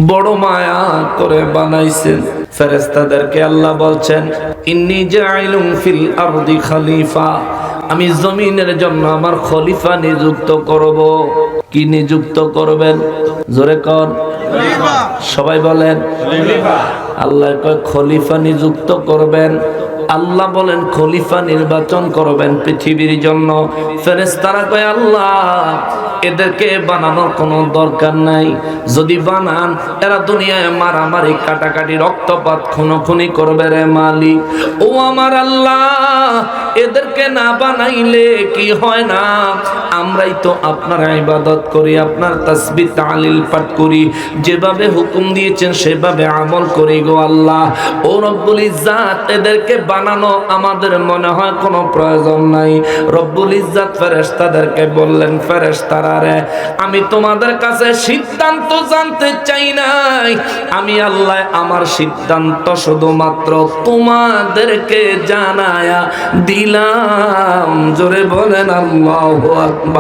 বড় মায়া করে বানাইছেন। ফেরেশতাদেরকে আল্লাহ বলছেন, ইন্নী জাইলুম ফিল আরদি খলিফা, আমি জমিনের জন্য আমার খলিফা নিযুক্ত করব। কি নিযুক্ত করবেন? জোরে কোন? খলিফা। সবাই বলেন খলিফা। আল্লাহ কয় খলিফা নিযুক্ত করবেন। আল্লাহ বলেন খলিফা নির্বাচন করবেন পৃথিবীর জন্য। ফেরেশতারা কয়, আল্লাহ এদেরকে বানানোর কোনো দরকার নাই, যদি বানান এরা দুনিয়ায় মারামারি কাটাকাটি রক্তপাত খুনোখুনি করবে রে মালিক। ও আমার আল্লাহ, এদেরকে না বানাইলে কি হয় না, আমরাই তো আপনার ইবাদত করি, আপনার তাসবিহ তাহলিল পাঠ করি, যেভাবে হুকুম দিয়েছেন সেভাবে আমল করি গো আল্লাহ। ও রব্বুল ইজ্জাত, এদেরকে বানানো আমাদের মনে হয় কোনো প্রয়োজন নাই। রব্বুল ইজ্জাত ফেরেশতাদেরকে বললেন, ফেরেশতারা রে, আমি তোমাদের কাছে সিদ্ধান্ত জানতে চাই নাই, আমি আল্লাহ আমার সিদ্ধান্ত শুধুমাত্র তোমাদেরকে জানায়া দিলাম। জোরে বলেন আল্লাহু আকবার।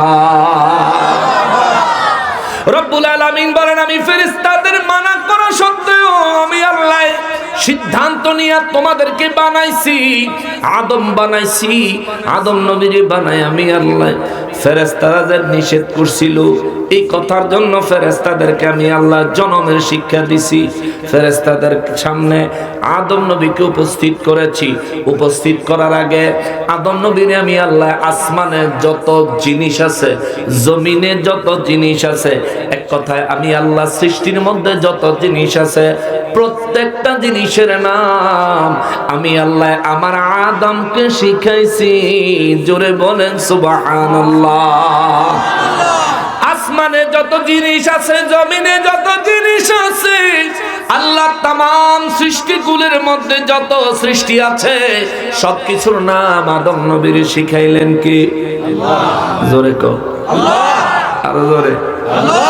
রব্বুল আলামিন বলেন, আমি ফেরেশতাদের মানা করা সত্ত্বেও আমি আল্লাহ সিদ্ধান্ত নিয়ে তোমাদেরকে বানাইছি, আদম বানাইছি, আদম নবীরে বানাই আমি আল্লাহ। ফেরেশতারা যে নিষেধ করছিল, এই কথার জন্য ফেরেশতাদেরকে আমি আল্লাহ জনমের শিক্ষা দিছি। ফেরেশতাদের সামনে আদম নবীকে উপস্থিত করেছি। উপস্থিত করার আগে আদম নবীরে আমি আল্লাহ আসমানে যত জিনিস আছে, জমিনে যত জিনিস আছে, এক কথায় আমি আল্লাহ সৃষ্টির মধ্যে যত জিনিস আছে, প্রত্যেকটা জিনিসের নাম আমি আল্লাহ আমার আদমকে শিখাইছি। জোরে বলেন সুবহানাল্লাহ। আসমানে যত জিনিস আছে, জমিনে যত জিনিস আছে, আল্লাহ তামাম সৃষ্টিকুলের মধ্যে যত সৃষ্টি আছে, সবকিছুর নাম আদম নবীর শিখাইলেন কি? আল্লাহ। জোরে কও আল্লাহ। আরো জোরে আল্লাহ।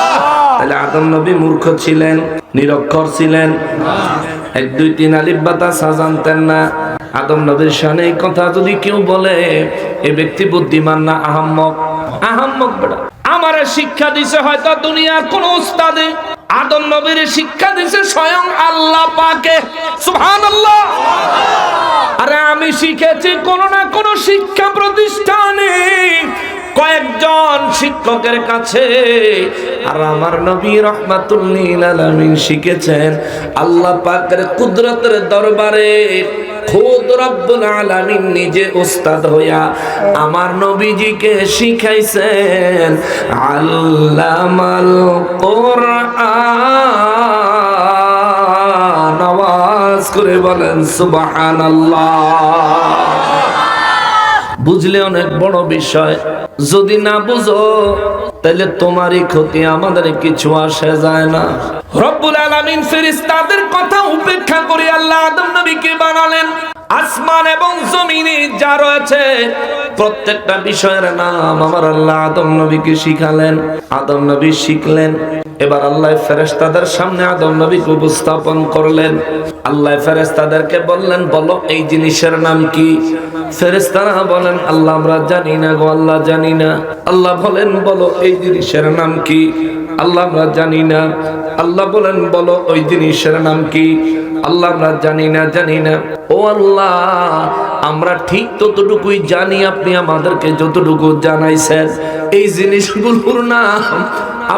তাহলে আদম নবী মূর্খ ছিলেন, নিরক্ষর ছিলেন, 1 2 3 আলিফ বাতা জানতেন না। আদম নবীর শানে এই কথা যদি কেউ বলে, এই ব্যক্তি বুদ্ধিমান না, আহাম্মক। আহাম্মক বেটা। আমারে শিক্ষা দিছে হয়তো দুনিয়ার কোন উস্তাদে, আদম নবীর শিক্ষা দিছে স্বয়ং আল্লাহ পাকে। সুবহানাল্লাহ। আরে আমি শিখেছি কোন না কোন শিক্ষা প্রতিষ্ঠানে, কয়েকজন শিক্ষকের কাছে। আর আমার নবী রাহমাতুল লিল আলামিন শিখেছেন আল্লাহ পাকের কুদরতের দরবারে। খুদ রব্বুল আলামিন নিজে উস্তাদ হইয়া আমার নবীজিকে শিখাইছেন। আল্লামাল কুরআন। আওয়াজ করে বলেন সুবহানাল্লাহ। বুঝলে অনেক বড় বিষয়, যদি না বুঝো তাহলে তোমারই ক্ষতি, আমাদের কিছু আসে যায় না। রব্বুল আলামিন ফেরেশতাদের কথা উপেক্ষা করে আল্লাহ আদম নবীকে বানালেন। আসমান এবং জমিনে যা রয়েছে প্রত্যেকটা বিষয়ের নাম আমার আল্লাহ আদম নবীকে শিখালেন। আদম নবী শিখলেন। এবার আল্লাহ ফেরেশতাদের সামনে আদম নবীকে উপস্থাপন করলেন। আল্লাহ ফেরেশতাদেরকে বললেন, বলো এই জিনিসের নাম কি? ফেরেশতারা বলেন, আল্লাহ আমরা জানি না গো আল্লাহ, জানি না। আল্লাহ বলেন, বলো এই জিনিসের নাম কি? আল্লাহ আমরা জানি না। আল্লাহ বলেন, বলো ওই জিনিসের নাম কি? আল্লাহ আমরা জানি না, জানি না। ও আল্লাহ, আমরা ঠিক ততটুকুই জানি, আপনি আমাদেরকে যতটুকু জানাইছেন, এই জিনিসগুলোর নাম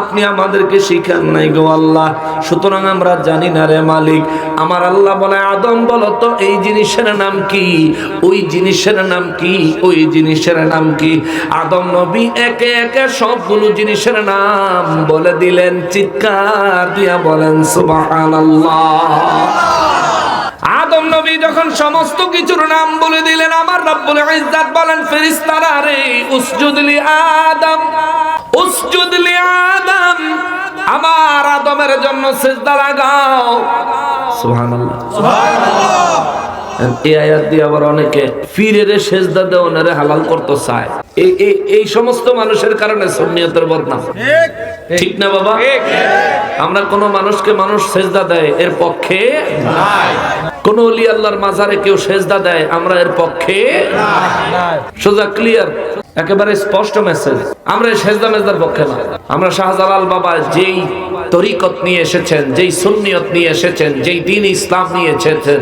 আপনি আমাদেরকে শিখান নাই গো আল্লাহ, সুতরাং আমরা জানি না রে মালিক। আমার আল্লাহ বলে, আদম বলো তো এই জিনিসের নাম কি? ওই জিনিসের নাম কি? ওই জিনিসের নাম কি? আদম নবী একে একে সবগুলো জিনিসের নাম বলে দিলেন। চিৎকার দিয়া বলেন সুবহানাল্লাহ। আদম নবী যখন সমস্ত কিছুর নাম বলে দিলেন, আমার রব্বুল ইজ্জাত বলেন, ফেরেশতারা রে উসজুদ লি আদম, উসজুদ লি আদম, আমার আদমের জন্য সিজদা লাগাও। সুবহানাল্লাহ, সুবহানাল্লাহ। এই আয়াত দিয়ে আবার অনেকে ফিরেরে সিজদা দেওয়ারে হালাল করতে চায়। এই সমস্ত মানুষের কারণে সুন্নিয়তের বদনাম। ঠিক না বাবা? আমরা কোন মানুষকে মানুষ সিজদা দেয় এর পক্ষে নাই। কোন ওলি আল্লাহর মাজারে কেউ সিজদা দেয় আমরা এর পক্ষে নাই। সোজা ক্লিয়ার। একেবারে স্পষ্ট মেসেজ। আমরা সেজদা মেজদার পক্ষে না। আমরা শাহজালাল বাবা যেই তরিকত নিয়ে এসেছেন, যেই সুন্নিয়ত নিয়ে এসেছেন, যেই দ্বীন ইসলাম নিয়ে এসেছেন,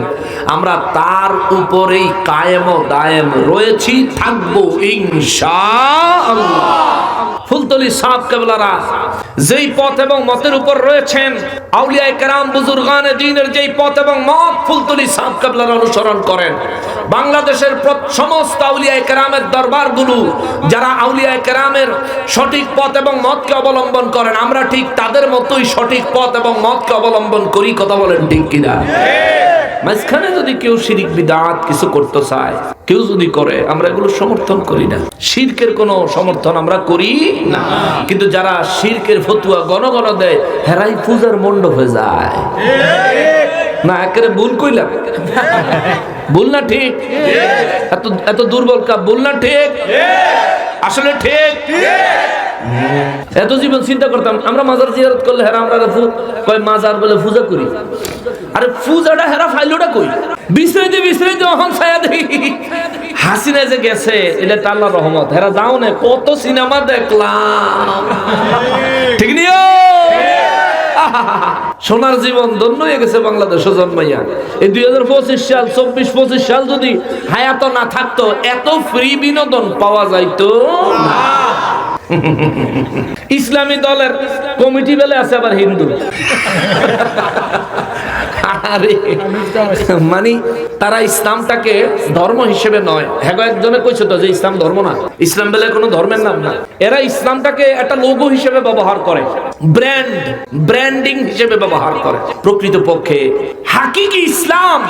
আমরা তার উপরেই কায়েম ও দায়েম রয়েছি, থাকবো ইনশাআল্লাহ। ফুলতলি সাহেব কেবলারা যেই পথ এবং মতের উপর রয়েছেন, আউলিয়ায়ে কেরাম বুজুর্গানে দ্বীনের যেই পথ এবং মত ফুলতলি সাহেব কেবলারা অনুসরণ করেন, বাংলাদেশের সমস্ত আউলিয়ায়ে কেরামের দরবারগুলো যারা আউলিয়ায়ে কেরামের সঠিক পথ এবং মতকে অবলম্বন করেন, আমরা ঠিক তাদের মতোই সঠিক পথ এবং মতকে অবলম্বন করি। কথা বলেন ঠিক কিনা? মাঝখানে যদি কেউ শিরক বিদআত কিছু করতে চায়, কেউ যদি করে, আমরা এগুলো সমর্থন করি না। শিরকের কোনো সমর্থন আমরা করি না। কিন্তু যারা শিরকের ফতুয়া গণ গণ দেয়, হেরাই পূজার মণ্ডপে যায় না। একেবারে ভুল কইলাম? ভুল না ঠিক? এত দুর্বল কা? ভুল না ঠিক? আসলে ঠিক। এত জীবন চিন্তা করতাম আমরা মাজার জিয়ারত করলে হেরা আমরা কয় মাজার বলে পূজা করি। আরে পূজাটা হেরা ফাইলটা কই? বিছরাইতে অহন ছায়া দেখি হাসিনা যে গেছে, এটা আল্লাহর রহমত। হেরা যাও না, কত সিনেমা দেখলাম, ঠিক নিও। সোনার জীবন ধন্য হয়ে গেছে বাংলাদেশে জন্মাইয়া। এই 2025 সাল 24-25 সাল যদি হায়াত না থাকতো, এত ফ্রি বিনোদন পাওয়া যাইতো না। ইসলামী দলের কমিটি বেলে আছে আবার হিন্দু। আরে মানে তারা ইসলামটাকে ধর্ম হিসেবে নয়, হ্যাঁ একজনে কইছে তো যে ইসলাম ধর্ম না, ইসলাম বলে কোনো ধর্মের নাম না। এরা ইসলামটাকে একটা লোগো হিসেবে ব্যবহার করে, ব্র্যান্ডিং হিসেবে ব্যবহার করে। প্রকৃতপক্ষে হাকিকি ইসলাম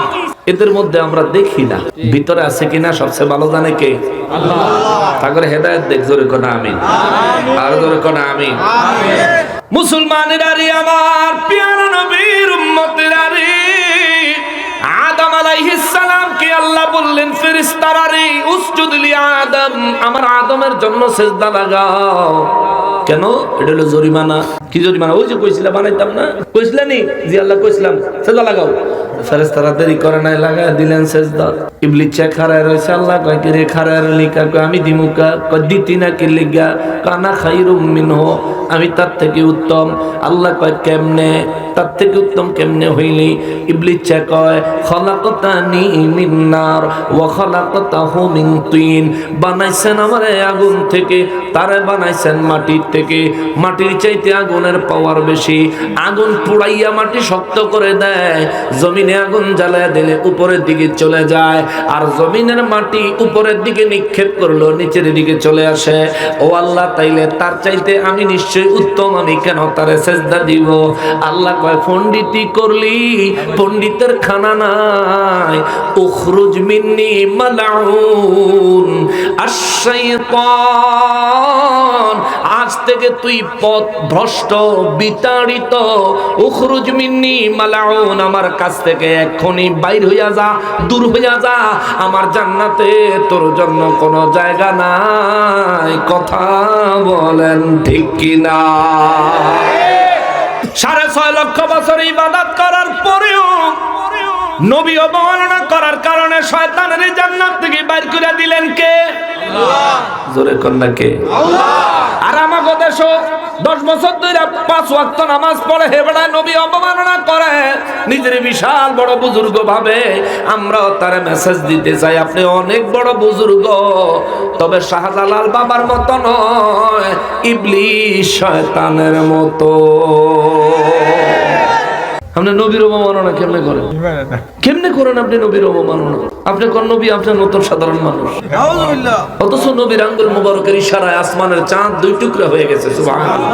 এদের মধ্যে আমরা দেখি না। ভিতরে আছে কিনা সবচেয়ে ভালো জানে কে? আল্লাহ। তারপরে হেদায়েত দেখ, জোরে কোনা আমিন, আর জোরে কোনা আমিন। মুসলমানেরা রে, আমার প্রিয় নবীর উম্মতেরা রে, আদম আলাইহিস সালাম কে আল্লাহ বললেন ফেরেশতারা রে, উসজুদ লি আদম, আমার আদমের জন্য সিজদা লাগাও। কেন? এটা হলো জরিমানা। কি জরিমানা? ওই যে কইছিলা বানাইতাম না, কইছিলা নি? জি আল্লাহ কইছিলাম সিজদা লাগাও। ফেরেশতারা দেরি করে নাই, লাগায় দিলেন সিজদা। ইবলিস চেক খাড়ায় রইছে। আল্লাহ কয় কি রে খাড়ায় লিকা? কয় আমি দিমুকা। কয় দিতি না কি লিগা? কানা খাইরুম মিনহু, আমি তার থেকে উত্তম। আল্লাহ কয় কেমনে? তার থেকে উত্তম কেমনে হইলি? ইবলিস চেক কয় খলাকতানি মিন নার ওয়া খলাকতাহু মিন তিন, বানাইছেন আমারে আগুন থেকে, তারে বানাইছেন মাটির থেকে। মাটির চাইতে আগুনের পাওয়ার বেশি। আগুন পুড়াইয়া মাটি শক্ত করে দেয়, জমিনে আগুন জ্বালায় দিলে উপরের দিকে চলে যায়, আর জমিনের মাটি উপরের দিকে নিক্ষেপ করলো নিচের দিকে চলে আসে। ও আল্লাহ, তাইলে তার চাইতে আমি নিশ্চয়ই উত্তম, আমি কেন তারে সেজদা দিব? আল্লাহ কয় পণ্ডিতি করলি, পণ্ডিতের খানা নাই। উখরুজ মিন্নি মালাউন আশ-শাইতান, আজ থেকে তুই পথ ভ্রষ্ট, বিতাড়িত। উখরুজ মিন্নি মালাউন, আমার কাছ থেকে এক্ষুনি বাইর হইয়া যা, দূর হইয়া যা। আমার জান্নাতে তোর জন্য কোনো জায়গা নাই। কথা বলেন ঠিক কিনা? 6.5 লক্ষ বছর ইবাদত করার পরেও নবী অবমাননা করার কারণে শয়তানের জান্নাত থেকে বাইর করে দিলেন কে? আল্লাহ। জোরে কন্যা কে? আল্লাহ। আর আমাগো দেশও 10 বছর ধরে 5 ওয়াক্ত নামাজ পড়ে হেবড়া নবী অবমাননা করে, নিজের বিশাল বড় বুজুর্গ ভাবে। আমরাও তার মেসেজ দিতে চাই, আপনি অনেক বড় বুজুর্গ, তবে শাহজালাল বাবার মতো নয়, ইবলিস শয়তানের মতো। আপনি নবীর অবমাননা কেমনে করেন? কেমনে করেন আপনি নবীর অবমাননা? আপনি কোন নবী? আপনার নতুন সাধারণ মানুষ। অথচ নবীর আঙ্গুল মুবারকের ইশারায় আসমানের চাঁদ 2 টুকরা হয়ে গেছে। সুবহানাল্লাহ।